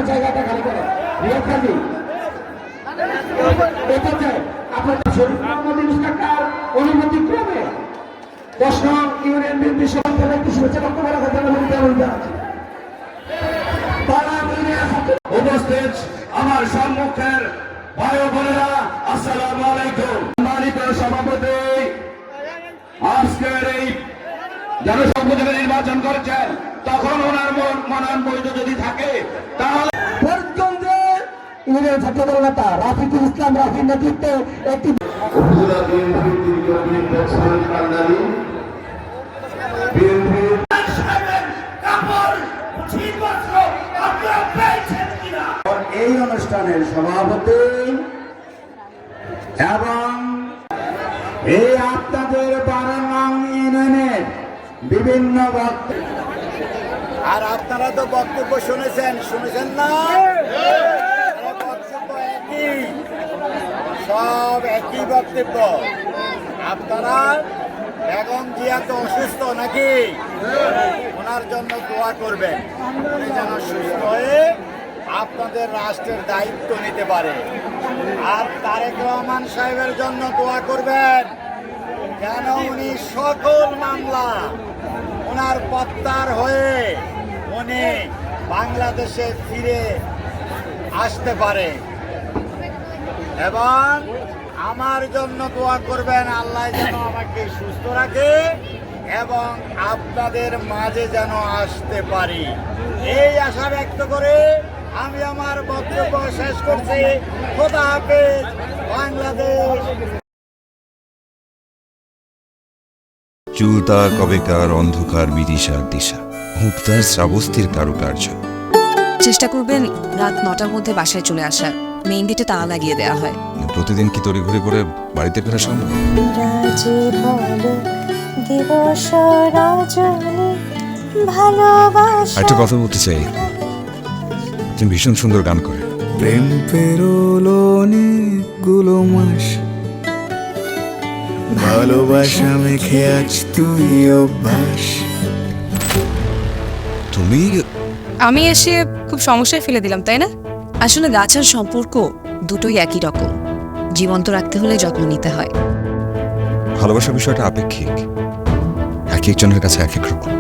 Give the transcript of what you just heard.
জায়গাটা খালি করে রিয়াদ গাজী এটাতে আপনার শরীফ মোহাম্মদ ইউনূস কাকার অনুমতি ক্রমে 10 নং ইউনিয়ন বিএনপি সভাপতি একটি শুভেচ্ছা বক্তব্য রাখার জন্য অনুরোধ জানাচ্ছি। উপস্থিত আমার সম্মুখের ভাই ও বোনেরা, আসসালামু আলাইকুম। সম্মানিত সভাপতি, আজকের এই জনসংযোগে নির্বাচন করেছেন, তখন ওনার মনোনয়ন বৈধ যদি থাকে তাহলে ইউনিয়ন ছাত্রদল নেতা রাফিকুল ইসলাম রাফির নেতৃত্বে একটি উপজেলা বিএনপির দীর্ঘদিন বছরের কান্ডারি বিএনপি এই অনুষ্ঠানের সভাপতি এবং এই আপনাদের 12 নং ইউনিয়নের বিভিন্ন বক্তব্য, আর আপনারা তো বক্তব্য শুনেছেন না? বক্তব্য একই, সব একই বক্তব্য। আপনারা বেগম জিয়া তো অসুস্থ নাকি? ওনার জন্য দোয়া করবেন, উনি যেন সুস্থ হয়ে আপনাদের রাষ্ট্রের দায়িত্ব নিতে পারে। আর তারেক রহমান সাহেবের জন্য দোয়া করবেন, যেন উনি সকল মামলা ওনার প্রত্যাহার হয়ে উনি বাংলাদেশে ফিরে আসতে পারে। এবং আমার জন্য দোয়া করবেন, আল্লাহ যেন আমাকে সুস্থ রাখে এবং আপনাদের মাঝে যেন আসতে পারি, এই আশা ব্যক্ত করে আমি আমার বক্তব্য শেষ করছি। খোদা হাফেজ, বাংলাদেশ। চুলতা কবেকার অন্ধকার বিদিশার দিশা, মুক্তার শ্রাবস্তির কারুকার্য। চেষ্টা করবেন রাত 9টার মধ্যে বাসায় চলে আসার। মেইন গেটে তালা লাগিয়ে দেওয়া হয়। প্রতিদিন কি তড়িঘড়ি করে বাড়িতে ফেরা সম্ভব? একটা কথা বলতে চাই, তুমি ভীষণ সুন্দর গান করে। প্রেম পেরোলো অনেকগুলো মাস, ভালোবাসা মেখে আজ তুই অভ্যাস। তুমি আমি এসে খুব সমস্যায় ফেলে দিলাম, তাই না? আসলে গাছ আর সম্পর্ক দুটোই একই রকম, জীবন্ত রাখতে হলে যত্ন নিতে হয়। ভালোবাসার বিষয়টা আপেক্ষিক, এক একজনের কাছে এক এক রকম।